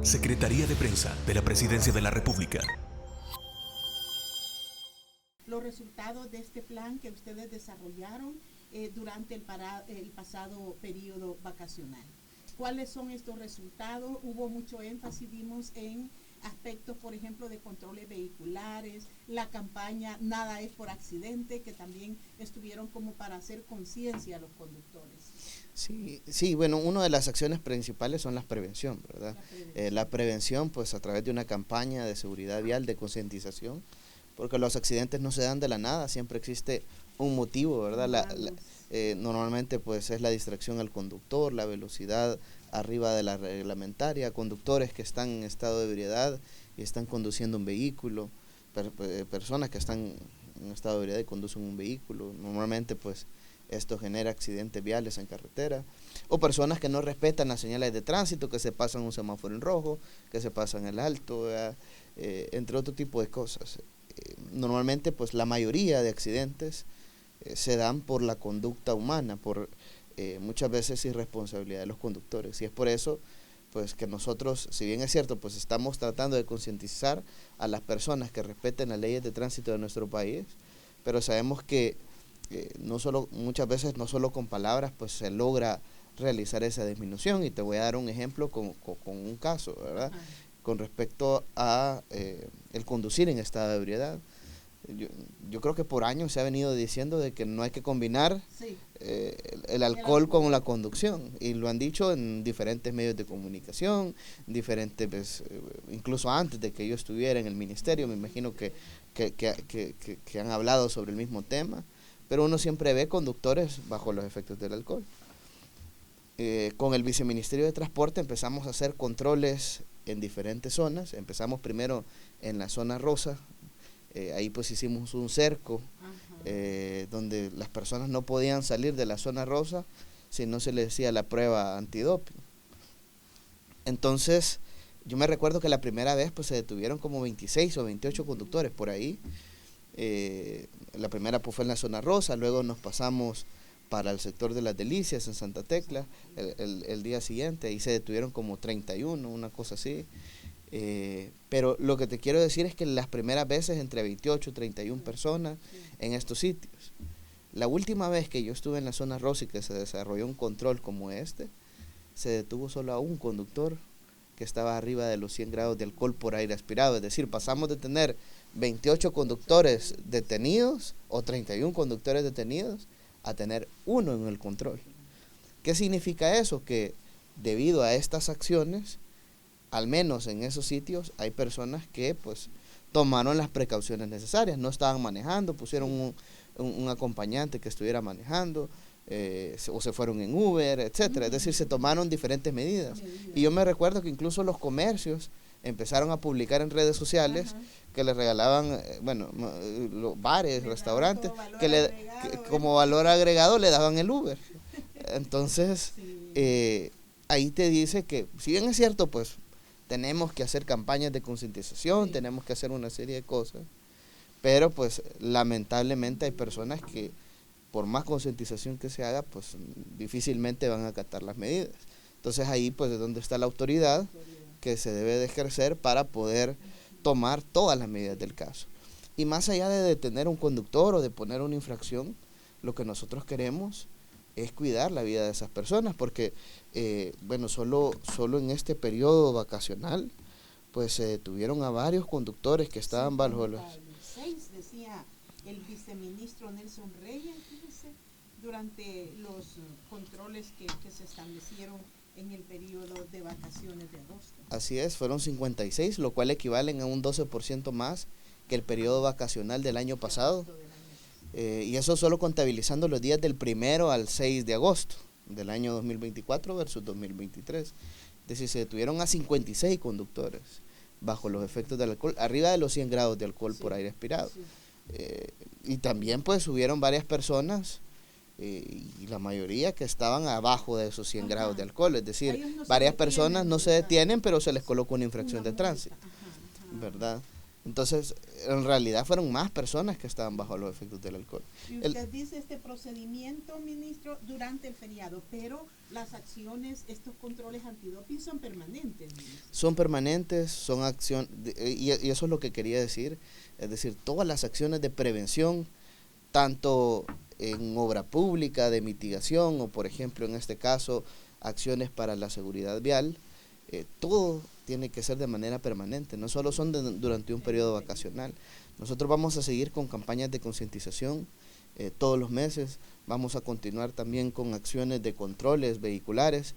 Secretaría de Prensa de la Presidencia de la República. Los resultados de este plan que ustedes desarrollaron durante el pasado periodo vacacional. ¿Cuáles son estos resultados? Hubo mucho énfasis, vimos, en aspectos, por ejemplo, de controles vehiculares, la campaña Nada es por accidente, que también estuvieron como para hacer conciencia a los conductores. Sí, bueno, una de las acciones principales son la prevención, ¿verdad? La prevención, pues a través de una campaña de seguridad vial, de concientización, porque los accidentes no se dan de la nada, siempre existe un motivo, ¿verdad? Normalmente pues es la distracción al conductor, la velocidad arriba de la reglamentaria, conductores que están en estado de ebriedad y están conduciendo un vehículo, personas que están en estado de ebriedad y conducen un vehículo, normalmente pues esto genera accidentes viales en carretera, o personas que no respetan las señales de tránsito, que se pasan un semáforo en rojo, que se pasan el alto, entre otro tipo de cosas. Normalmente pues la mayoría de accidentes se dan por la conducta humana, por muchas veces irresponsabilidad de los conductores, y es por eso pues que nosotros, si bien es cierto, pues estamos tratando de concientizar a las personas que respeten las leyes de tránsito de nuestro país, pero sabemos que muchas veces no solo con palabras pues se logra realizar esa disminución, y te voy a dar un ejemplo con un caso, ¿verdad? Con respecto a el conducir en estado de ebriedad. Yo creo que por años se ha venido diciendo de que no hay que combinar el alcohol con la conducción, y lo han dicho en diferentes medios de comunicación, diferentes, incluso antes de que yo estuviera en el ministerio, me imagino que han hablado sobre el mismo tema, pero uno siempre ve conductores bajo los efectos del alcohol. Con el Viceministerio de Transporte empezamos a hacer controles en diferentes zonas. Empezamos primero en la zona rosa, ahí pues hicimos un cerco donde las personas no podían salir de la zona rosa si no se les hacía la prueba antidoping. Entonces yo me recuerdo que la primera vez pues se detuvieron como 26 o 28 conductores por ahí. La primera pues fue en la zona rosa, luego nos pasamos para el sector de Las Delicias en Santa Tecla el día siguiente, ahí se detuvieron como 31, una cosa así. Pero lo que te quiero decir es que las primeras veces entre 28 y 31 personas en estos sitios. La última vez que yo estuve en la zona rosa y que se desarrolló un control como este, se detuvo solo a un conductor que estaba arriba de los 100 grados de alcohol por aire aspirado. Es decir, pasamos de tener 28 conductores detenidos o 31 conductores detenidos a tener uno en el control. ¿Qué significa eso? Que debido a estas acciones, al menos en esos sitios, hay personas que pues tomaron las precauciones necesarias, no estaban manejando, pusieron un acompañante que estuviera manejando, o se fueron en Uber, etcétera. Es decir, se tomaron diferentes medidas. Y yo me recuerdo que incluso los comercios empezaron a publicar en redes sociales que les regalaban, los bares, restaurantes, como valor agregado le daban el Uber. Entonces, ahí te dice que, si bien es cierto, pues tenemos que hacer campañas de concientización, tenemos que hacer una serie de cosas, pero pues lamentablemente hay personas que por más concientización que se haga, pues difícilmente van a acatar las medidas. Entonces ahí pues es donde está la autoridad que se debe de ejercer para poder tomar todas las medidas del caso. Y más allá de detener a un conductor o de poner una infracción, lo que nosotros queremos es cuidar la vida de esas personas, porque solo en este periodo vacacional pues se detuvieron a varios conductores que estaban bajo los... 6, decía el viceministro Nelson Reyes, fíjese, durante los controles que se establecieron en el periodo de vacaciones de agosto. Así es, fueron 56, lo cual equivalen a un 12% más que el periodo vacacional del año pasado. Y eso solo contabilizando los días del 1 al 6 de agosto del año 2024 versus 2023. Es decir, se detuvieron a 56 conductores bajo los efectos del alcohol, arriba de los 100 grados de alcohol por aire aspirado. Y también pues hubieron varias personas, y la mayoría que estaban abajo de esos 100 grados de alcohol. Es decir, varias personas no se detienen, pero se les coloca una infracción de tránsito, ¿verdad? Entonces, en realidad fueron más personas que estaban bajo los efectos del alcohol. Y usted dice este procedimiento, ministro, durante el feriado, pero las acciones, estos controles antidoping son permanentes, ministro. Son permanentes, son acciones, y eso es lo que quería decir, es decir, todas las acciones de prevención, tanto en obra pública, de mitigación, o por ejemplo, en este caso, acciones para la seguridad vial, todo tiene que ser de manera permanente, no solo son durante un periodo vacacional. Nosotros vamos a seguir con campañas de concientización todos los meses, vamos a continuar también con acciones de controles vehiculares.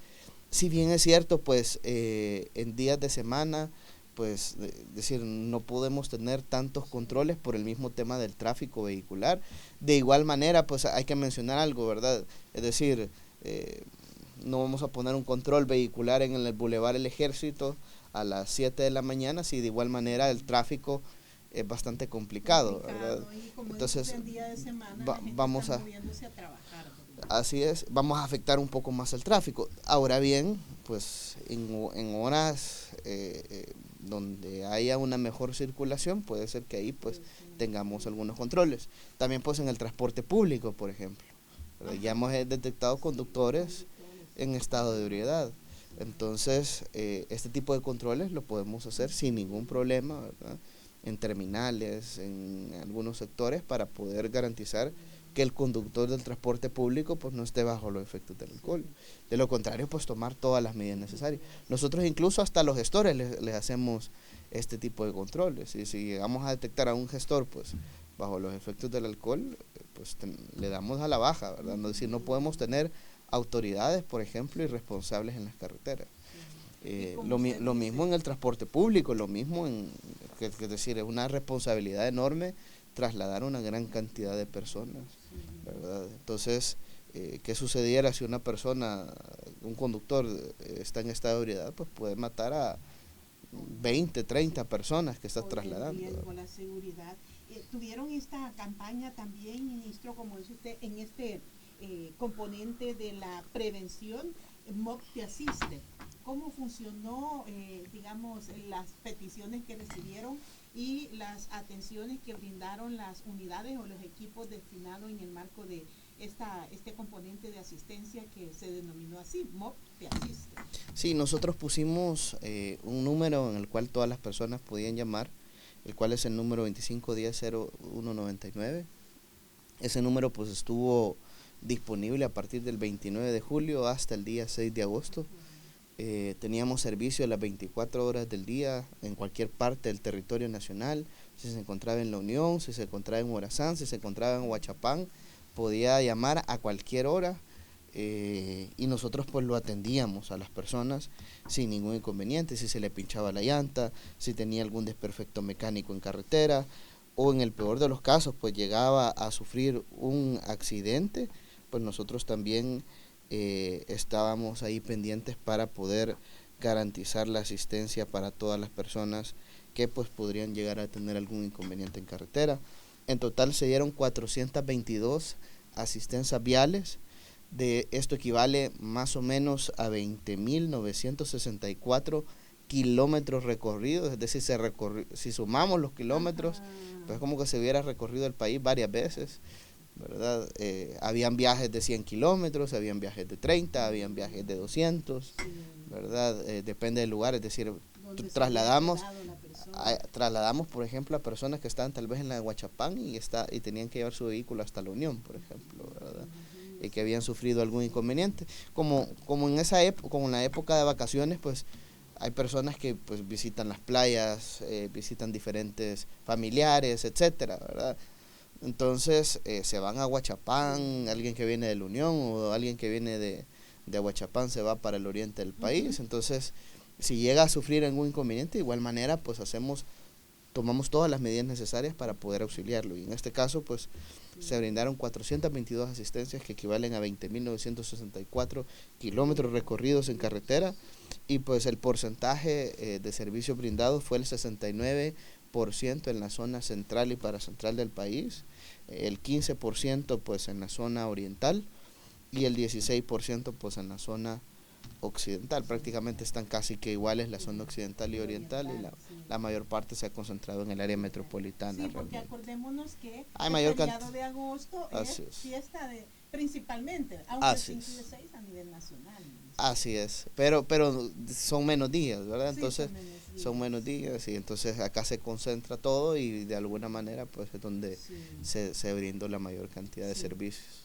Si bien es cierto, pues en días de semana, pues decir, no podemos tener tantos controles por el mismo tema del tráfico vehicular. De igual manera, pues hay que mencionar algo, ¿verdad? Es decir, no vamos a poner un control vehicular en el Boulevard El Ejército a las 7 de la mañana, si de igual manera el tráfico es bastante complicado, ¿verdad? Y como entonces en día de semana, vamos a trabajar. así es, vamos a afectar un poco más el tráfico. Ahora bien, pues en horas donde haya una mejor circulación, puede ser que ahí pues tengamos algunos controles. También pues en el transporte público, por ejemplo, ya hemos detectado conductores en estado de ebriedad. Entonces, este tipo de controles lo podemos hacer sin ningún problema, ¿verdad? En terminales, en algunos sectores, para poder garantizar que el conductor del transporte público pues no esté bajo los efectos del alcohol. De lo contrario, pues tomar todas las medidas necesarias. Nosotros incluso hasta a los gestores les hacemos este tipo de controles. Y si llegamos a detectar a un gestor pues bajo los efectos del alcohol, pues le damos a la baja, ¿verdad? Es decir, no podemos tener autoridades, por ejemplo, irresponsables en las carreteras. Lo mismo en el transporte público, lo mismo es decir, es una responsabilidad enorme trasladar una gran cantidad de personas, ¿verdad? Entonces, ¿qué sucediera si una persona, un conductor está en estado de ebriedad? Pues puede matar a 20, 30 personas que está trasladando. La seguridad. Tuvieron esta campaña también, ministro, como dice usted, en este componente de la prevención. MOP te asiste. ¿Cómo funcionó, digamos, las peticiones que recibieron y las atenciones que brindaron las unidades o los equipos destinados en el marco de este componente de asistencia que se denominó así, MOP te asiste? Sí, nosotros pusimos un número en el cual todas las personas podían llamar, el cual es el número 2510-0199. Ese número pues estuvo disponible a partir del 29 de julio hasta el día 6 de agosto. Teníamos servicio a las 24 horas del día en cualquier parte del territorio nacional. Si se encontraba en La Unión, si se encontraba en Morazán, si se encontraba en Huachapán, podía llamar a cualquier hora y nosotros pues lo atendíamos a las personas sin ningún inconveniente, si se le pinchaba la llanta, si tenía algún desperfecto mecánico en carretera o en el peor de los casos pues llegaba a sufrir un accidente, pues nosotros también estábamos ahí pendientes para poder garantizar la asistencia para todas las personas que pues podrían llegar a tener algún inconveniente en carretera. En total se dieron 422 asistencias viales. De esto equivale más o menos a 20.964 kilómetros recorridos, es decir, si sumamos los kilómetros, pues como que se hubiera recorrido el país varias veces, ¿verdad? Habían viajes de 100 kilómetros, habían viajes de 30, habían viajes de 200, ¿verdad? Depende del lugar, es decir, trasladamos, por ejemplo, a personas que estaban tal vez en la de Huachapán y tenían que llevar su vehículo hasta La Unión, por ejemplo, ¿verdad? Y que habían sufrido algún inconveniente. Como en esa época, como en la época de vacaciones, pues hay personas que pues visitan las playas, visitan diferentes familiares, etcétera, ¿verdad? Entonces se van a Huachapán, alguien que viene de La Unión o alguien que viene de Huachapán se va para el oriente del país. Entonces, si llega a sufrir algún inconveniente, de igual manera, pues tomamos todas las medidas necesarias para poder auxiliarlo. Y en este caso, pues se brindaron 422 asistencias que equivalen a 20.964 kilómetros recorridos en carretera. Y pues el porcentaje de servicios brindados fue el 69% en la zona central y paracentral del país, el 15% pues en la zona oriental y el 16% pues en la zona occidental, prácticamente están casi que iguales la zona occidental y oriental, y la mayor parte se ha concentrado en el área metropolitana. Sí, porque realmente acordémonos que hay el mayor feriado de agosto es fiesta de, principalmente, aunque se incluye 6 a nivel nacional. Así es, pero son menos días, ¿verdad? Sí, Entonces son menos días y entonces acá se concentra todo y de alguna manera pues es donde se brindó la mayor cantidad de servicios.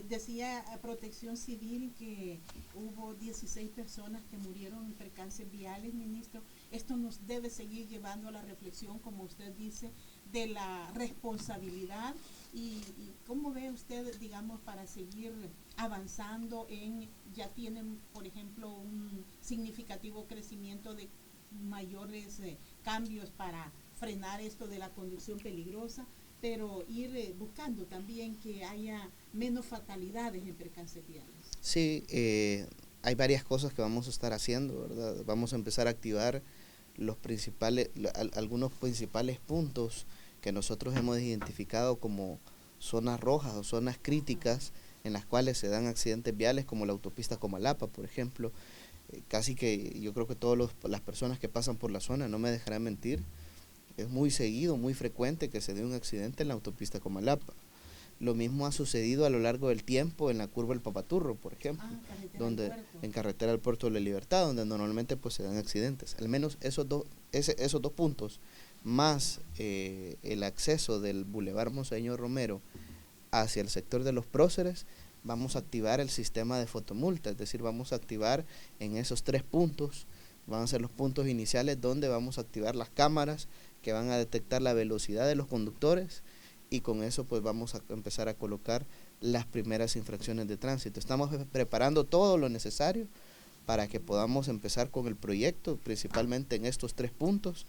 Decía Protección Civil que hubo 16 personas que murieron en percances viales, ministro. Esto nos debe seguir llevando a la reflexión, como usted dice, de la responsabilidad y cómo ve usted, digamos, para seguir avanzando ya tienen, por ejemplo, un significativo crecimiento de mayores cambios para frenar esto de la conducción peligrosa, pero ir buscando también que haya menos fatalidades en percances viales. Sí, hay varias cosas que vamos a estar haciendo, ¿verdad? Vamos a empezar a activar algunos principales puntos que nosotros hemos identificado como zonas rojas o zonas críticas en las cuales se dan accidentes viales, como la autopista Comalapa, por ejemplo. Casi que yo creo que todas las personas que pasan por la zona no me dejarán mentir. Es muy seguido, muy frecuente que se dé un accidente en la autopista Comalapa. Lo mismo ha sucedido a lo largo del tiempo en la curva del Papaturro, por ejemplo, en carretera al Puerto de la Libertad, donde normalmente pues se dan accidentes. Al menos esos dos puntos, más el acceso del Boulevard Monseñor Romero hacia el sector de los próceres, vamos a activar el sistema de fotomulta, es decir, vamos a activar en esos 3 puntos, van a ser los puntos iniciales donde vamos a activar las cámaras que van a detectar la velocidad de los conductores y con eso pues vamos a empezar a colocar las primeras infracciones de tránsito. Estamos preparando todo lo necesario para que podamos empezar con el proyecto, principalmente en estos 3 puntos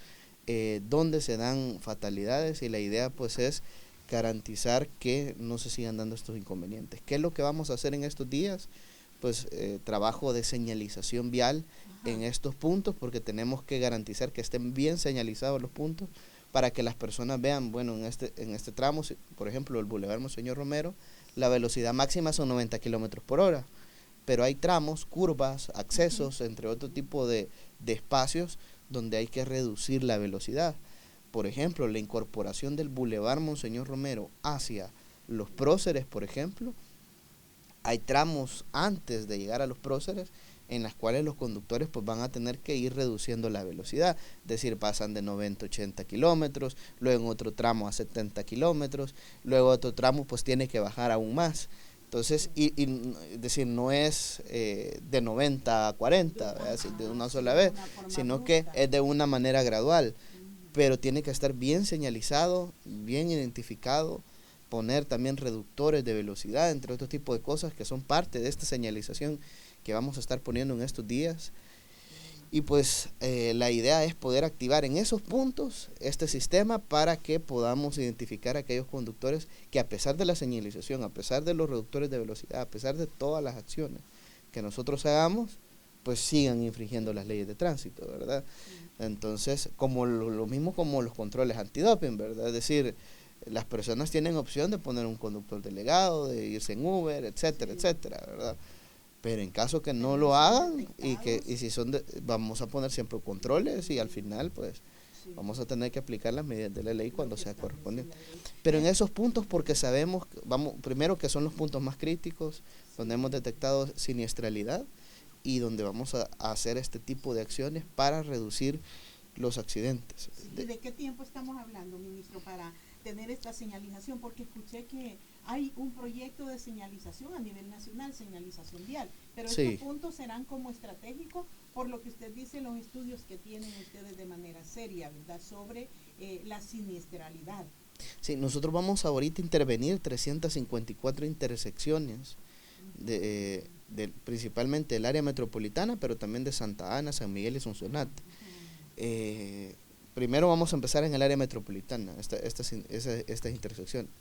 donde se dan fatalidades y la idea pues es garantizar que no se sigan dando estos inconvenientes. ¿Qué es lo que vamos a hacer en estos días? Pues trabajo de señalización vial en estos puntos, porque tenemos que garantizar que estén bien señalizados los puntos para que las personas vean, bueno, en este tramo, por ejemplo, el Boulevard Monseñor Romero, la velocidad máxima son 90 kilómetros por hora, pero hay tramos, curvas, accesos, entre otro tipo de espacios donde hay que reducir la velocidad. Por ejemplo, la incorporación del Boulevard Monseñor Romero hacia los próceres, por ejemplo, hay tramos antes de llegar a los próceres en las cuales los conductores pues van a tener que ir reduciendo la velocidad, es decir, pasan de 90 a 80 kilómetros, luego en otro tramo a 70 kilómetros, luego otro tramo pues tiene que bajar aún más. Entonces, es decir, no es de 90 a 40, de una sola vez, sino que es de una manera gradual, pero tiene que estar bien señalizado, bien identificado, poner también reductores de velocidad, entre otros tipos de cosas que son parte de esta señalización que vamos a estar poniendo en estos días. Y pues la idea es poder activar en esos puntos este sistema para que podamos identificar a aquellos conductores que, a pesar de la señalización, a pesar de los reductores de velocidad, a pesar de todas las acciones que nosotros hagamos, pues sigan infringiendo las leyes de tránsito, ¿verdad? Entonces, como lo mismo como los controles antidoping, ¿verdad? Es decir, las personas tienen opción de poner un conductor delegado, de irse en Uber, etcétera, etcétera, ¿verdad? Pero en caso que no lo hagan y si son vamos a poner siempre controles y al final pues vamos a tener que aplicar las medidas de la ley cuando sea correspondiente. Pero en esos puntos, porque sabemos, primero que son los puntos más críticos, donde hemos detectado siniestralidad y donde vamos a hacer este tipo de acciones para reducir los accidentes. ¿Y de qué tiempo estamos hablando, ministro, para tener esta señalización? Porque escuché que hay un proyecto de señalización a nivel nacional, señalización vial, pero estos puntos serán como estratégicos, por lo que usted dice, los estudios que tienen ustedes de manera seria, ¿verdad?, sobre la siniestralidad. Sí, nosotros vamos a ahorita intervenir 354 intersecciones, principalmente del área metropolitana, pero también de Santa Ana, San Miguel y Sonsonate. Primero vamos a empezar en el área metropolitana, estas intersecciones.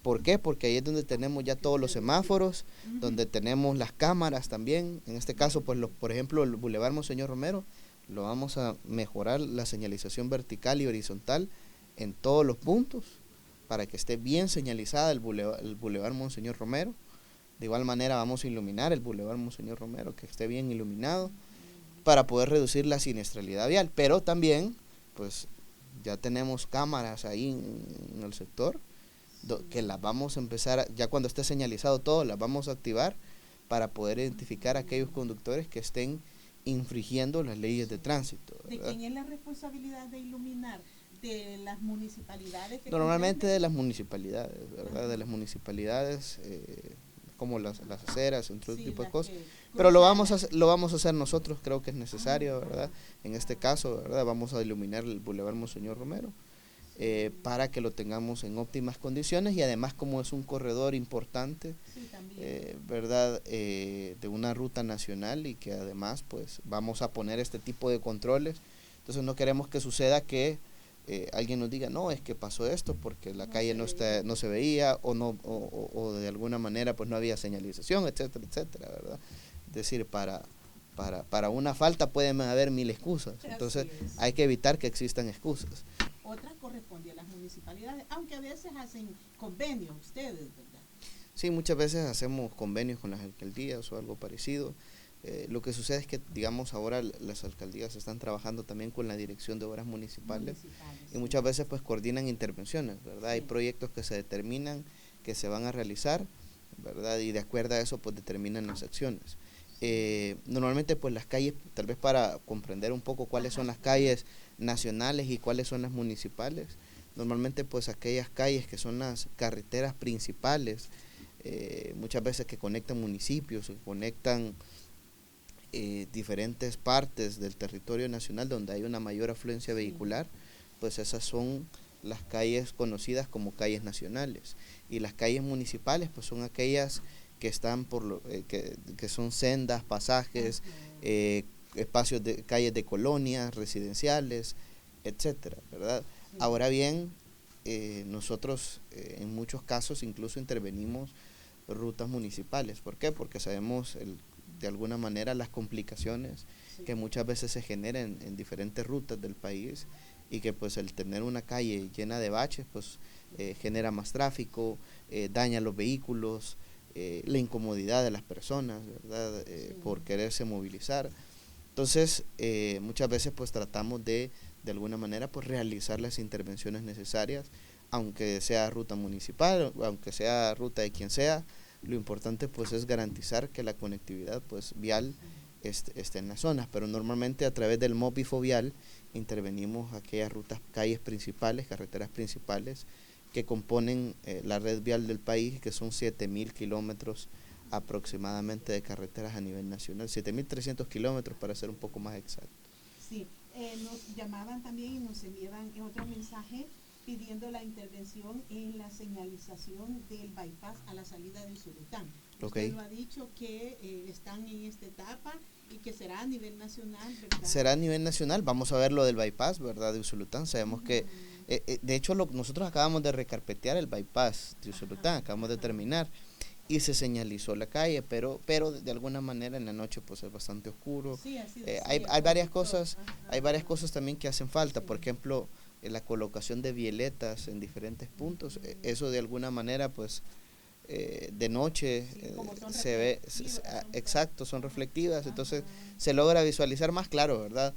¿Por qué? Porque ahí es donde tenemos ya todos los semáforos, donde tenemos las cámaras también. En este caso, pues por ejemplo, el Boulevard Monseñor Romero, lo vamos a mejorar la señalización vertical y horizontal en todos los puntos, para que esté bien señalizada el Boulevard Monseñor Romero, De igual manera vamos a iluminar el Boulevard Monseñor Romero, que esté bien iluminado, para poder reducir la siniestralidad vial. Pero también, pues, ya tenemos cámaras ahí en el sector, que las vamos a empezar, ya cuando esté señalizado todo, las vamos a activar para poder identificar a aquellos conductores que estén infringiendo las leyes de tránsito, ¿verdad? ¿De quién es la responsabilidad de iluminar? ¿De las municipalidades? Normalmente de las municipalidades, ¿verdad? De las municipalidades, como las aceras, entre otro tipo de cosas. Pero lo vamos a hacer nosotros, creo que es necesario, ¿verdad? En este caso, ¿verdad? Vamos a iluminar el Boulevard Monseñor Romero, para que lo tengamos en óptimas condiciones, y además como es un corredor importante, ¿verdad? De una ruta nacional, y que además pues vamos a poner este tipo de controles. Entonces no queremos que suceda que alguien nos diga, no, es que pasó esto porque la calle no se veía, o de alguna manera pues no había señalización, etcétera, etcétera, ¿verdad? Es decir, para una falta pueden haber 1000 excusas, entonces hay que evitar que existan excusas. Otras corresponde a las municipalidades, aunque a veces hacen convenios ustedes, ¿verdad? Sí, muchas veces hacemos convenios con las alcaldías o algo parecido. Lo que sucede es que, digamos, ahora las alcaldías están trabajando también con la Dirección de Obras Municipales, y muchas veces pues coordinan intervenciones, ¿verdad? Sí. Hay proyectos que se determinan que se van a realizar, ¿verdad? Y de acuerdo a eso pues determinan las acciones. Normalmente pues las calles, tal vez para comprender un poco cuáles son las calles nacionales y cuáles son las municipales, normalmente pues aquellas calles que son las carreteras principales, muchas veces que conectan municipios, que conectan diferentes partes del territorio nacional donde hay una mayor afluencia vehicular, pues esas son las calles conocidas como calles nacionales. Y las calles municipales pues son aquellas que están que son sendas, pasajes, espacios de calles de colonias residenciales, etcétera, ¿verdad? Sí. Ahora bien, nosotros en muchos casos incluso intervenimos rutas municipales. ¿Por qué? Porque sabemos de alguna manera las complicaciones que muchas veces se generan en diferentes rutas del país, y que pues el tener una calle llena de baches pues genera más tráfico, daña los vehículos, la incomodidad de las personas, ¿verdad? Por quererse movilizar. Entonces muchas veces pues tratamos de alguna manera pues realizar las intervenciones necesarias, aunque sea ruta municipal, aunque sea ruta de quien sea. Lo importante pues es garantizar que la conectividad pues vial esté en las zonas, pero normalmente a través del MOPIFO vial intervenimos aquellas rutas, calles principales, carreteras principales que componen la red vial del país, que son 7.000 kilómetros aproximadamente de carreteras a nivel nacional, 7.300 kilómetros para ser un poco más exacto. Sí, nos llamaban también y nos enviaban otro mensaje pidiendo la intervención en la señalización del bypass a la salida de Usulután. Okay. Usted lo ha dicho que están en esta etapa y que será a nivel nacional, ¿verdad? Será a nivel nacional, vamos a ver lo del bypass, ¿verdad? De Usulután, sabemos que, de hecho nosotros acabamos de recarpetear el bypass de Usulután, acabamos de terminar, y se señalizó la calle, pero de alguna manera en la noche pues es bastante oscuro. Sí, hay varias cosas, hay varias cosas también que hacen falta, por ejemplo, la colocación de violetas en diferentes puntos, eso de alguna manera pues de noche se ve, exacto, son reflectivas, entonces se logra visualizar más claro, ¿verdad?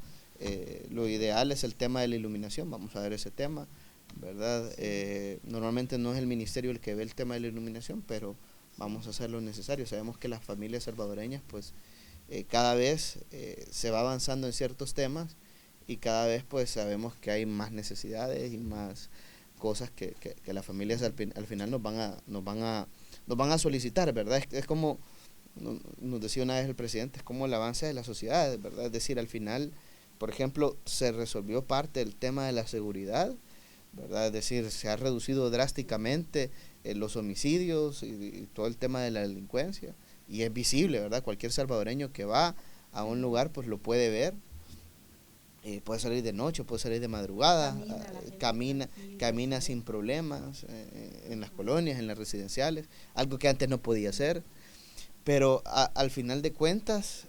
Lo ideal es el tema de la iluminación, vamos a ver ese tema, ¿verdad? Normalmente no es el ministerio el que ve el tema de la iluminación, pero vamos a hacer lo necesario. Sabemos que las familias salvadoreñas pues cada vez se va avanzando en ciertos temas, y cada vez pues sabemos que hay más necesidades y más cosas que las familias al final nos van a solicitar, ¿verdad? Es como nos decía una vez el presidente, es como el avance de la sociedad, ¿verdad? Es decir, al final, por ejemplo, se resolvió parte del tema de la seguridad, ¿verdad? Es decir, se ha reducido drásticamente los homicidios y todo el tema de la delincuencia, y es visible, ¿verdad? Cualquier salvadoreño que va a un lugar pues lo puede ver. Puede salir de noche, puede salir de madrugada, camina sin problemas en las colonias, en las residenciales, algo que antes no podía hacer, pero al final de cuentas,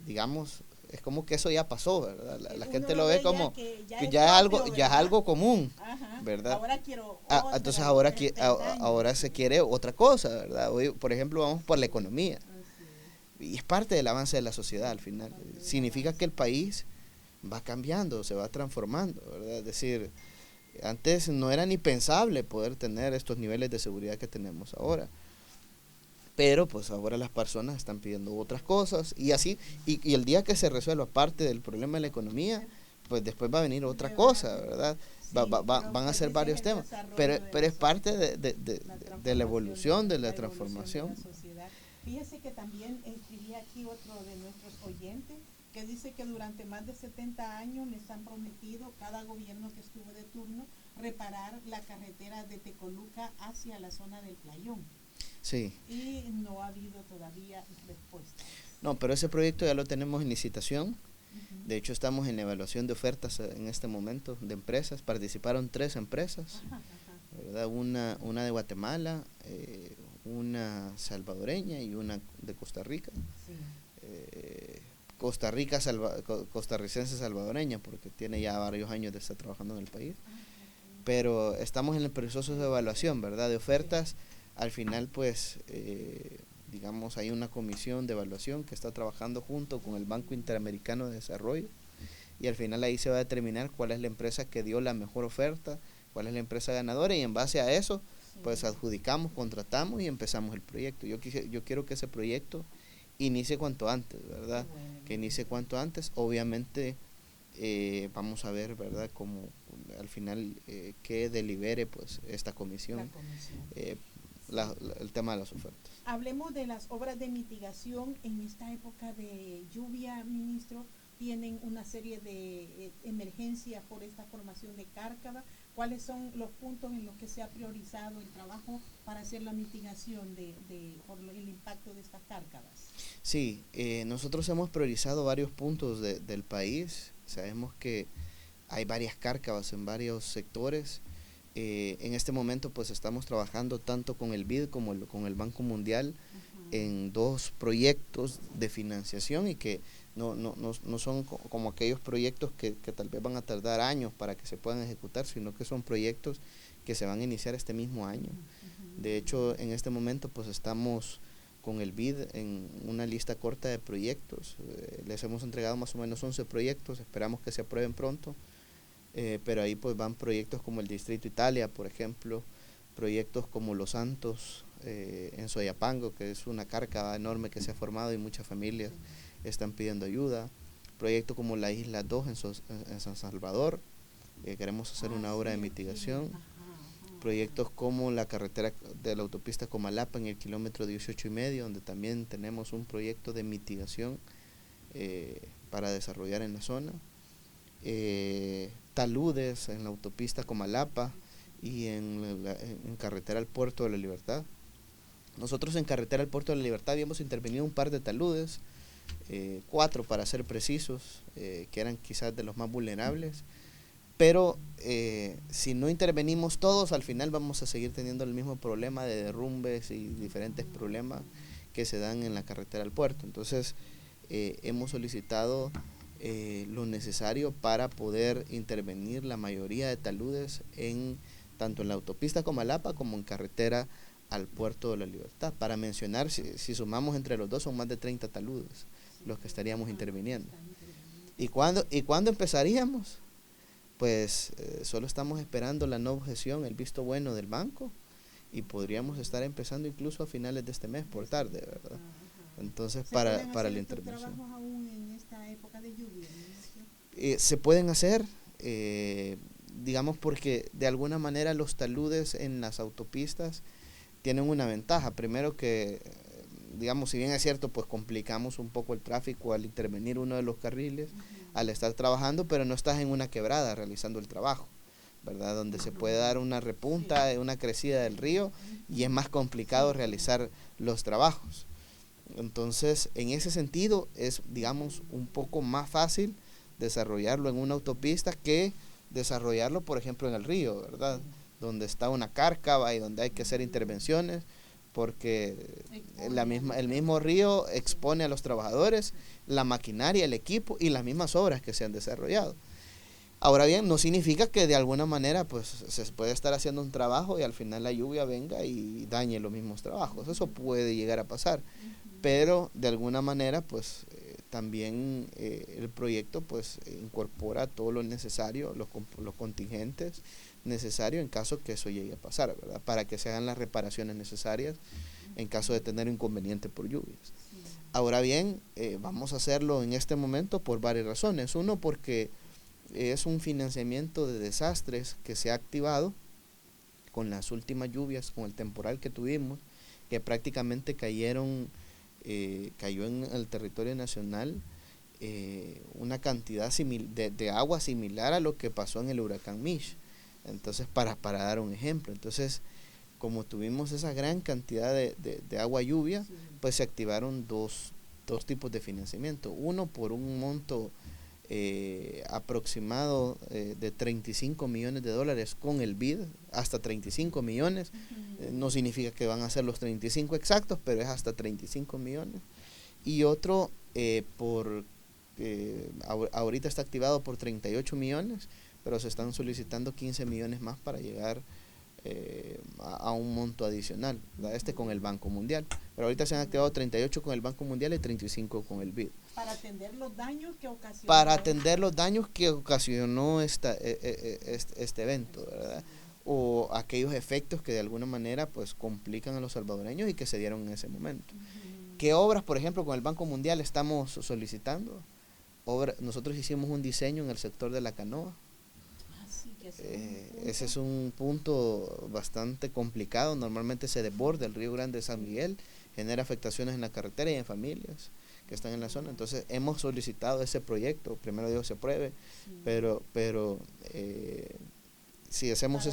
digamos, es como que eso ya pasó, ¿verdad? La Uno gente lo lo ve ve como que que es ya es algo, propio, ya es ¿verdad? algo común, Ajá. ¿verdad? Ahora quiero Entonces otra, ahora, tres ahora se quiere otra cosa, ¿verdad? Hoy, por ejemplo, vamos por la economía. Así es. Y es parte del avance de la sociedad al final. Parte del Significa avance. que el país va cambiando, se va transformando, ¿verdad? Es decir, antes no era ni pensable poder tener estos niveles de seguridad que tenemos ahora. Pero pues ahora las personas están pidiendo otras cosas y así, y el día que se resuelva parte del problema de la economía, pues después va a venir otra cosa, ¿verdad? Sí, Van a ser varios temas, pero es parte de la evolución, de la transformación. De la sociedad. Fíjese que también escribí aquí otro de nuestros oyentes que dice que durante más de 70 años les han prometido cada gobierno que estuvo de turno reparar la carretera de Tecoluca hacia la zona del Playón. Sí. Y no ha habido todavía respuesta. No, pero ese proyecto ya lo tenemos en licitación. De hecho, estamos en la evaluación de ofertas en este momento de empresas. Participaron 3 empresas, ¿verdad? Una de Guatemala, una salvadoreña y una de Costa Rica. Sí. Costarricense salvadoreña, porque tiene ya varios años de estar trabajando en el país. Pero estamos en el proceso de evaluación, ¿verdad? De ofertas. Al final, pues, digamos, hay una comisión de evaluación que está trabajando junto con el Banco Interamericano de Desarrollo y al final ahí se va a determinar cuál es la empresa que dio la mejor oferta, cuál es la empresa ganadora y en base a eso, pues adjudicamos, contratamos y empezamos el proyecto. Yo quiero que ese proyecto inicie cuanto antes, ¿verdad? Que inicie cuanto antes. Obviamente vamos a ver, ¿verdad? Como al final que delibere pues esta comisión. El tema de las ofertas. Hablemos de las obras de mitigación en esta época de lluvia, ministro. Tienen una serie de emergencias por esta formación de cárcava. ¿Cuáles son los puntos en los que se ha priorizado el trabajo para hacer la mitigación por el impacto de estas cárcavas? Sí, nosotros hemos priorizado varios puntos del país. Sabemos que hay varias cárcavas en varios sectores. En este momento pues estamos trabajando tanto con el BID como con el Banco Mundial en 2 proyectos de financiación y que no son como aquellos proyectos que tal vez van a tardar años para que se puedan ejecutar, sino que son proyectos que se van a iniciar este mismo año. De hecho, en este momento pues estamos con el BID en una lista corta de proyectos. Les hemos entregado más o menos 11 proyectos, esperamos que se aprueben pronto. Pero ahí pues van proyectos como el Distrito Italia, por ejemplo, proyectos como Los Santos en Soyapango, que es una cárcava enorme que se ha formado y muchas familias están pidiendo ayuda, proyectos como la Isla 2 en San Salvador, queremos hacer una obra de mitigación, proyectos como la carretera de la autopista Comalapa en el kilómetro 18,5, donde también tenemos un proyecto de mitigación para desarrollar en la zona. Taludes en la autopista Comalapa y en carretera al Puerto de la Libertad. Nosotros en carretera al Puerto de la Libertad habíamos intervenido un par de taludes, 4 para ser precisos, que eran quizás de los más vulnerables, pero si no intervenimos todos, al final vamos a seguir teniendo el mismo problema de derrumbes y diferentes problemas que se dan en la carretera al puerto. Entonces hemos solicitado lo necesario para poder intervenir la mayoría de taludes tanto en la autopista Comalapa como en carretera al Puerto de la Libertad. Para mencionar, si sumamos entre los dos, son más de 30 taludes los que estaríamos interviniendo. ¿Y cuándo empezaríamos? Pues solo estamos esperando la no objeción, el visto bueno del banco, y podríamos estar empezando incluso a finales de este mes, por tarde, ¿verdad? Entonces, para la intervención. ¿Trabajos aún en esta época de lluvia? Se pueden hacer, digamos, porque de alguna manera los taludes en las autopistas tienen una ventaja. Primero que, digamos, si bien es cierto, pues complicamos un poco el tráfico al intervenir uno de los carriles, al estar trabajando, pero no estás en una quebrada realizando el trabajo, ¿verdad? Donde se puede dar una repunta, una crecida del río, y es más complicado realizar los trabajos. Entonces, en ese sentido, es, digamos, un poco más fácil desarrollarlo en una autopista que desarrollarlo, por ejemplo, en el río, ¿verdad? Donde está una cárcava y donde hay que hacer intervenciones, porque el mismo río expone a los trabajadores, la maquinaria, el equipo y las mismas obras que se han desarrollado. Ahora bien, no significa que de alguna manera pues se puede estar haciendo un trabajo y al final la lluvia venga y dañe los mismos trabajos. Eso puede llegar a pasar, pero de alguna manera pues también el proyecto pues incorpora todo lo necesario, los contingentes necesarios en caso que eso llegue a pasar, ¿verdad? Para que se hagan las reparaciones necesarias en caso de tener inconveniente por lluvias. Ahora bien, vamos a hacerlo en este momento por varias razones. Uno, porque es un financiamiento de desastres que se ha activado con las últimas lluvias, con el temporal que tuvimos, que prácticamente cayó en el territorio nacional una cantidad de agua similar a lo que pasó en el huracán Mish. Entonces, para dar un ejemplo, entonces, como tuvimos esa gran cantidad de agua lluvia, pues se activaron dos tipos de financiamiento. Uno por un monto aproximado de 35 millones de dólares con el BID, hasta 35 millones, no significa que van a ser los 35 exactos, pero es hasta 35 millones. Y otro ahorita está activado por 38 millones, pero se están solicitando 15 millones más para llegar a un monto adicional, ¿verdad? Con el Banco Mundial, pero ahorita se han activado 38 con el Banco Mundial y 35 con el BID. Para atender los daños que ocasionó. Este evento, ¿verdad? O aquellos efectos que de alguna manera pues complican a los salvadoreños y que se dieron en ese momento. ¿Qué obras, por ejemplo, con el Banco Mundial estamos solicitando? Nosotros hicimos un diseño en el sector de la canoa. Ese es un punto bastante complicado. Normalmente se desborda el río Grande de San Miguel, genera afectaciones en la carretera y en familias que están en la zona. Entonces hemos solicitado ese proyecto, primero Dios se apruebe, pero si hacemos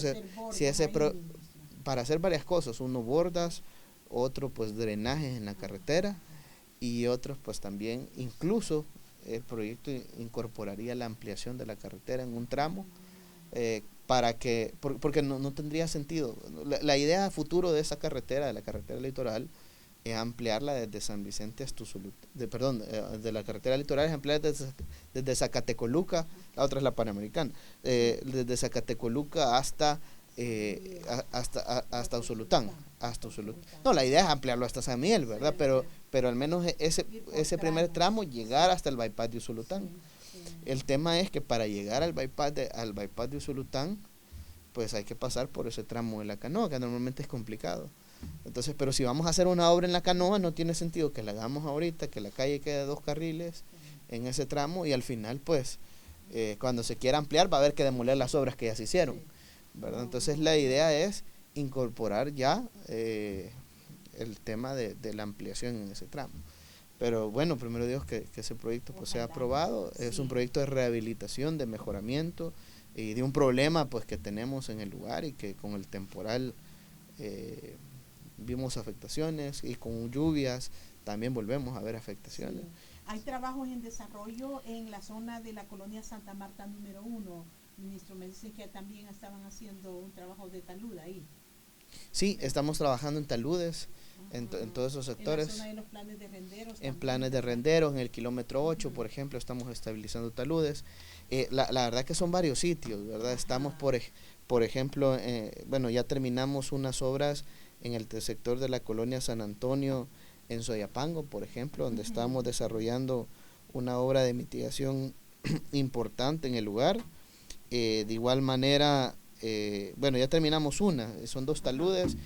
para hacer varias cosas, uno bordas, otro pues drenajes en la carretera y otros pues también, incluso el proyecto incorporaría la ampliación de la carretera en un tramo, porque no tendría sentido. La idea a futuro de esa carretera, de la carretera litoral, es ampliarla desde San Vicente hasta de la carretera litoral es ampliarla desde Zacatecoluca, la otra es la Panamericana, desde Zacatecoluca hasta Usulután. No, la idea es ampliarlo hasta San Miguel, ¿verdad? Pero al menos ese primer tramo llegar hasta el bypass de Usulután. El tema es que para llegar al bypass de Usulután, pues hay que pasar por ese tramo de la canoa, que normalmente es complicado. Entonces, pero si vamos a hacer una obra en la canoa, no tiene sentido que la hagamos ahorita, que la calle quede 2 carriles en ese tramo y al final, pues, cuando se quiera ampliar va a haber que demoler las obras que ya se hicieron, ¿verdad? Entonces, la idea es incorporar ya el tema de la ampliación en ese tramo. Pero bueno, primero Dios que ese proyecto pues sea aprobado. Es un proyecto de rehabilitación, de mejoramiento y de un problema pues que tenemos en el lugar y que con el temporal vimos afectaciones y con lluvias también volvemos a ver afectaciones. Hay trabajos en desarrollo en la zona de la colonia Santa Marta número 1, ministro. Me dicen que también estaban haciendo un trabajo de talud ahí. Sí, estamos trabajando en taludes, en todos esos sectores. En la zona de los planes de renderos. En planes de renderos, en el kilómetro 8, por ejemplo, estamos estabilizando taludes. La verdad que son varios sitios, ¿verdad? Estamos, por ejemplo, bueno, ya terminamos unas obras en el sector de la colonia San Antonio, en Soyapango, por ejemplo, donde estamos desarrollando una obra de mitigación importante en el lugar. De igual manera, bueno, ya terminamos son 2 taludes.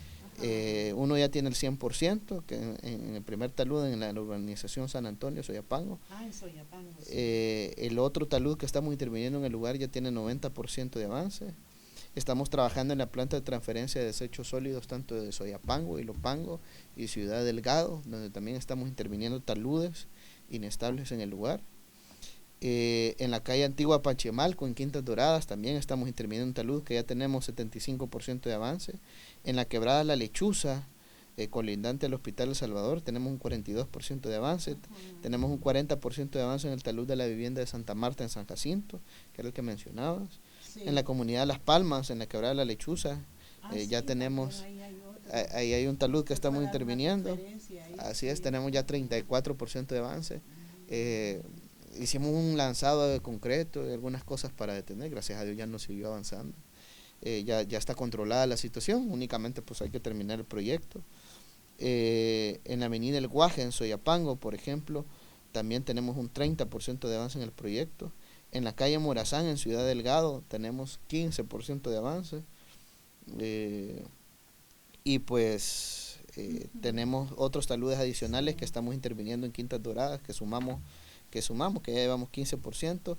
Uno ya tiene el 100%, que en el primer talud en la urbanización San Antonio, Soyapango. En Soyapango, sí. El otro talud que estamos interviniendo en el lugar ya tiene 90% de avance. Estamos trabajando en la planta de transferencia de desechos sólidos tanto de Soyapango, Ilopango y Ciudad Delgado, donde también estamos interviniendo taludes inestables en el lugar. En la calle Antigua Panchemalco, en Quintas Doradas, también estamos interviniendo en talud que ya tenemos 75% de avance. En la quebrada La Lechuza, colindante al Hospital El Salvador, tenemos un 42% de avance. Tenemos un 40% de avance en el talud de la vivienda de Santa Marta en San Jacinto, que era el que mencionabas. Sí. En la comunidad Las Palmas, en la quebrada La Lechuza, ya tenemos ahí hay un talud que estamos Para dar una interviniendo. conferencia ahí, Así es, sí. tenemos ya 34% de avance. Hicimos un lanzado de concreto y algunas cosas para detener, gracias a Dios ya nos siguió avanzando. Ya está controlada la situación, únicamente pues hay que terminar el proyecto. En la avenida El Guaje, en Soyapango, por ejemplo, también tenemos un 30% de avance en el proyecto. En la calle Morazán, en Ciudad Delgado, tenemos 15% de avance. Y pues tenemos otros taludes adicionales que estamos interviniendo en Quintas Doradas, que ya llevamos 15%.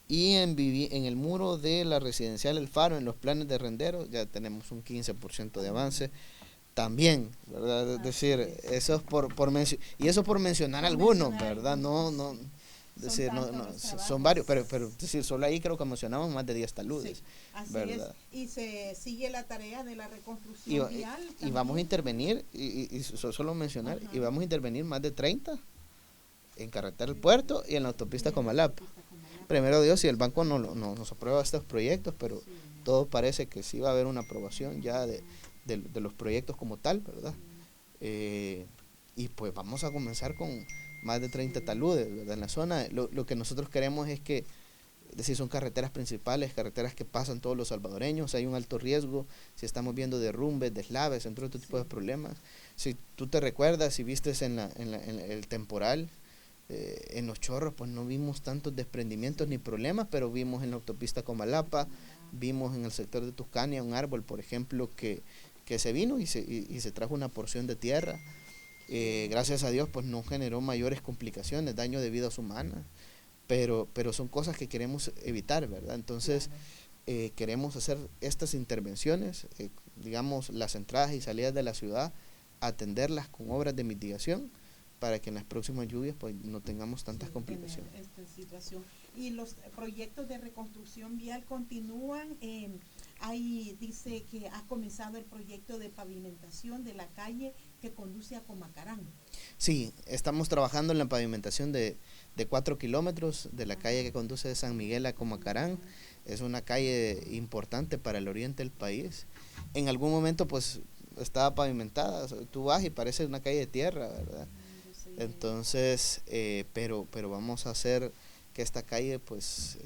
Y en el muro de la residencial El Faro, en los planes de rendero, ya tenemos un 15% de avance también, ¿verdad? Es decir, eso es y eso por mencionar algunos, ¿verdad? No, decir, son varios, pero es decir, solo ahí creo que mencionamos más de 10 taludes, Sí, así ¿verdad? es. Y se sigue la tarea de la reconstrucción vial. Y vamos a intervenir, y solo mencionar, y vamos a intervenir más de 30 en carretera del puerto y en la autopista Comalapa. Primero Dios, si el banco nos aprueba estos proyectos, pero todo parece que sí va a haber una aprobación ya de los proyectos como tal, ¿verdad? Y pues vamos a comenzar con más de 30 taludes, ¿verdad? En la zona. Lo que nosotros queremos es que, es decir, son carreteras principales, carreteras que pasan todos los salvadoreños, hay un alto riesgo, si estamos viendo derrumbes, deslaves, entre otro tipo de problemas. Si tú te recuerdas, si vistes en el temporal, en Los Chorros, pues no vimos tantos desprendimientos ni problemas, pero vimos en la autopista Comalapa, vimos en el sector de Tuscania un árbol, por ejemplo, que se vino y se trajo una porción de tierra. Gracias a Dios, pues no generó mayores complicaciones, daño de vidas humanas, pero son cosas que queremos evitar, ¿verdad? Entonces, queremos hacer estas intervenciones, digamos, las entradas y salidas de la ciudad, atenderlas con obras de mitigación, para que en las próximas lluvias pues no tengamos tantas complicaciones. Esta situación. Y los proyectos de reconstrucción vial continúan. Ahí dice que ha comenzado el proyecto de pavimentación de la calle que conduce a Comacarán. Sí, estamos trabajando en la pavimentación de 4 kilómetros de la calle que conduce de San Miguel a Comacarán. Es una calle importante para el oriente del país. En algún momento pues estaba pavimentada, tú vas y parece una calle de tierra, ¿verdad? Entonces, pero vamos a hacer que esta calle pues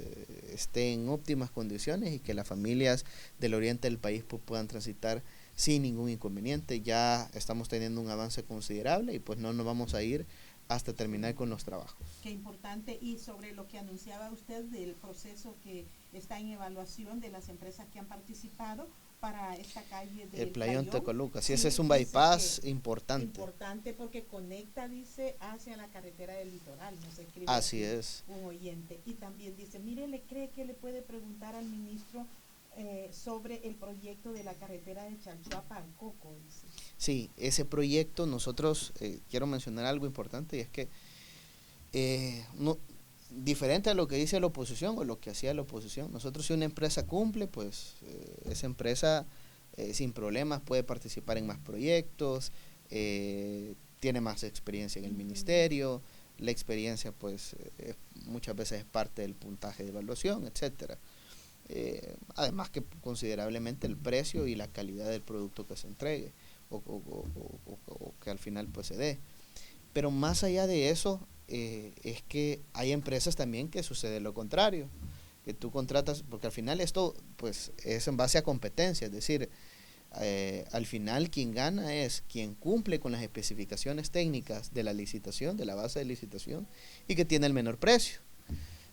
esté en óptimas condiciones y que las familias del oriente del país pues, puedan transitar sin ningún inconveniente. Ya estamos teniendo un avance considerable y pues no nos vamos a ir hasta terminar con los trabajos. Qué importante. Y sobre lo que anunciaba usted del proceso que está en evaluación de las empresas que han participado para esta calle del el Playón Tecoluca, sí, ese es un dice bypass importante. Importante porque conecta, dice, hacia la carretera del litoral, nos escribe Así es. un oyente. Y también dice, mire, ¿le cree que le puede preguntar al ministro sobre el proyecto de la carretera de Chalchuapa al Coco? Dice. Sí, ese proyecto nosotros, quiero mencionar algo importante y es que diferente a lo que dice la oposición o lo que hacía la oposición, nosotros si una empresa cumple, pues esa empresa sin problemas puede participar en más proyectos, tiene más experiencia en el ministerio, la experiencia pues muchas veces es parte del puntaje de evaluación, etcétera. Además que considerablemente el precio y la calidad del producto que se entregue o que al final pues se dé. Pero más allá de eso, es que hay empresas también que sucede lo contrario, que tú contratas, porque al final esto pues es en base a competencia, es decir, al final quien gana es quien cumple con las especificaciones técnicas de la licitación, de la base de licitación, y que tiene el menor precio.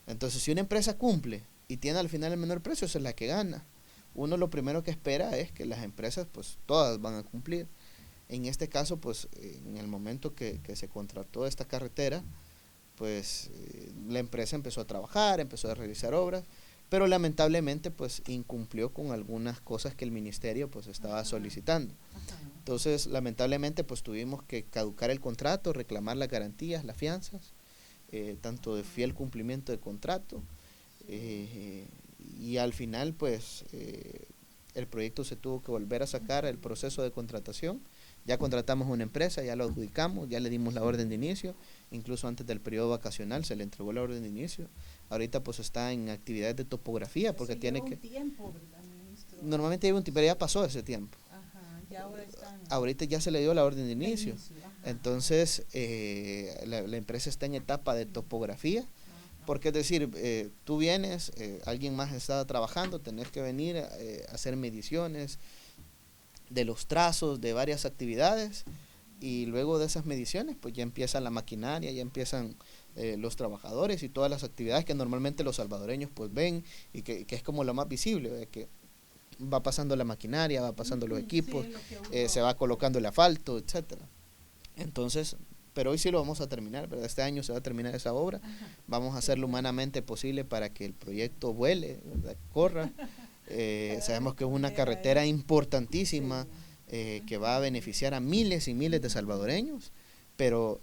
Entonces, si una empresa cumple y tiene al final el menor precio, esa es la que gana. Uno lo primero que espera es que las empresas pues todas van a cumplir. En este caso, pues en el momento que se contrató esta carretera, pues la empresa empezó a trabajar, empezó a realizar obras, pero lamentablemente pues incumplió con algunas cosas que el ministerio pues estaba solicitando. Entonces, lamentablemente pues tuvimos que caducar el contrato, reclamar las garantías, las fianzas, tanto de fiel cumplimiento de contrato, y al final pues el proyecto se tuvo que volver a sacar el proceso de contratación. Ya contratamos una empresa, ya lo adjudicamos, ya le dimos la orden de inicio, incluso antes del periodo vacacional se le entregó la orden de inicio. Ahorita pues está en actividades de topografía porque tiene que... Tiempo, ¿verdad, ministro? Normalmente lleva un tiempo, pero ya pasó ese tiempo. que ahora están... Ahorita ya se le dio la orden de inicio. Ajá. Entonces, la empresa está en etapa de topografía, porque es decir, tú vienes, alguien más está trabajando, tenés que venir a hacer mediciones de los trazos de varias actividades, y luego de esas mediciones pues ya empieza la maquinaria, ya empiezan los trabajadores y todas las actividades que normalmente los salvadoreños pues ven, y que es como lo más visible, que va pasando la maquinaria, va pasando los equipos, Sí, se va colocando el asfalto, etcétera. Entonces, pero hoy sí lo vamos a terminar, ¿verdad? Este año se va a terminar esa obra. Ajá. Vamos a hacer lo humanamente posible para que el proyecto vuele, ¿verdad? Corra. Sabemos que es una carretera importantísima, que va a beneficiar a miles y miles de salvadoreños, pero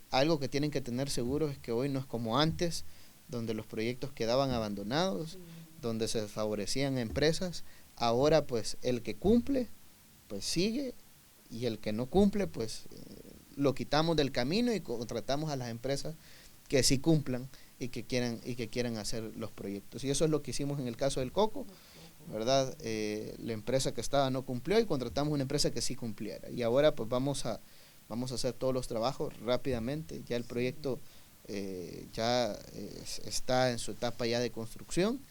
algo que tienen que tener seguro es que hoy no es como antes, donde los proyectos quedaban abandonados, donde se favorecían empresas. Ahora pues el que cumple pues sigue, y el que no cumple pues lo quitamos del camino y contratamos a las empresas que sí cumplan y que quieran hacer los proyectos. Y eso es lo que hicimos en el caso del Coco, ¿verdad? La empresa que estaba no cumplió y contratamos una empresa que sí cumpliera. Y ahora pues vamos a hacer todos los trabajos rápidamente. Ya el proyecto está en su etapa ya de construcción,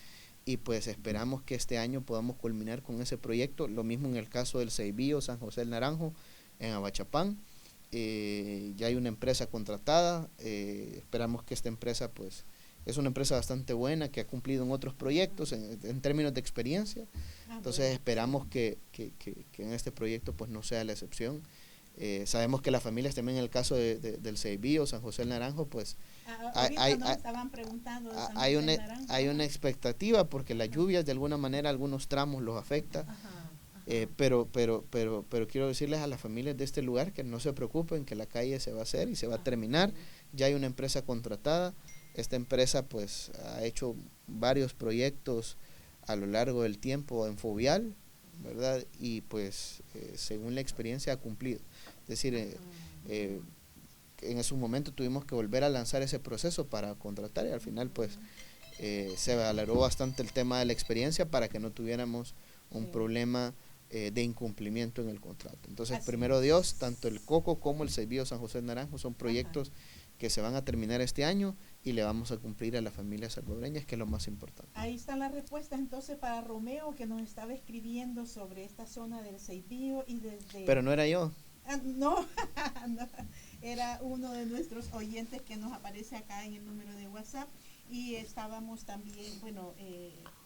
y pues esperamos que este año podamos culminar con ese proyecto. Lo mismo en el caso del Ceibío San José del Naranjo en Abachapán. Ya hay una empresa contratada, esperamos que esta empresa pues es una empresa bastante buena, que ha cumplido en otros proyectos en términos de experiencia. Entonces esperamos que en este proyecto pues no sea la excepción. Sabemos que las familias también, en el caso del Ceibío San José del Naranjo, pues estaban preguntando de San hay José del Naranjo. hay una expectativa, porque las lluvias de alguna manera algunos tramos los afecta. Pero quiero decirles a las familias de este lugar que no se preocupen, que la calle se va a hacer y se va a terminar. Ya hay una empresa contratada. Esta empresa pues ha hecho varios proyectos a lo largo del tiempo en Fovial, ¿verdad? Y pues según la experiencia ha cumplido. Es decir, en ese momento tuvimos que volver a lanzar ese proceso para contratar, y al final pues se valoró bastante el tema de la experiencia para que no tuviéramos un problema de incumplimiento en el contrato. Entonces, primero Dios, tanto el Coco como el Ceibío San José del Naranjo son proyectos que se van a terminar este año, y le vamos a cumplir a las familias salvadoreñas, que es lo más importante. Ahí están las respuestas entonces para Romeo, que nos estaba escribiendo sobre esta zona del Ceibío y desde... Pero no era yo. No, no, era uno de nuestros oyentes que nos aparece acá en el número de WhatsApp, y estábamos también,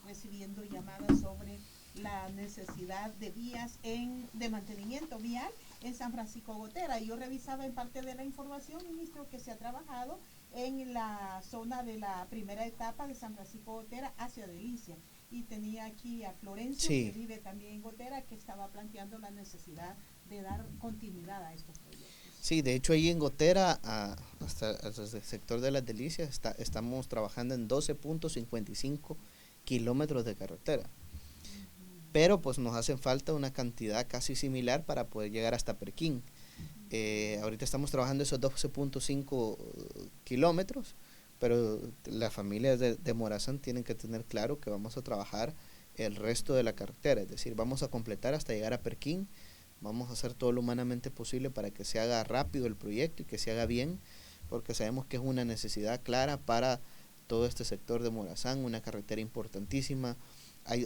recibiendo llamadas sobre la necesidad de vías de mantenimiento vial en San Francisco Gotera. Yo revisaba en parte de la información, ministro, que se ha trabajado en la zona de la primera etapa de San Francisco Gotera hacia Delicia, y tenía aquí a Florencio, que vive también en Gotera, que estaba planteando la necesidad de dar continuidad a estos proyectos. Sí, de hecho ahí en Gotera, hasta el sector de las Delicias, estamos trabajando en 12.55 kilómetros de carretera. Pero pues nos hacen falta una cantidad casi similar para poder llegar hasta Perquín. Ahorita estamos trabajando esos 12.5 kilómetros, pero las familias de Morazán tienen que tener claro que vamos a trabajar el resto de la carretera, es decir, vamos a completar hasta llegar a Perquín. Vamos a hacer todo lo humanamente posible para que se haga rápido el proyecto y que se haga bien, porque sabemos que es una necesidad clara para todo este sector de Morazán, una carretera importantísima.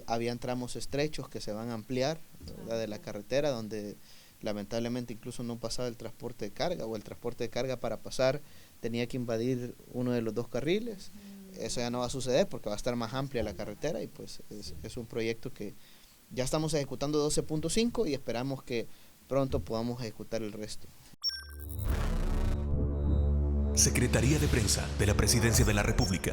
Habían tramos estrechos que se van a ampliar, ¿verdad?, de la carretera, donde lamentablemente incluso no pasaba el transporte de carga, o el transporte de carga para pasar tenía que invadir uno de los dos carriles. Eso ya no va a suceder porque va a estar más amplia la carretera, y pues es un proyecto que ya estamos ejecutando 12.5 y esperamos que pronto podamos ejecutar el resto. Secretaría de Prensa de la Presidencia de la República.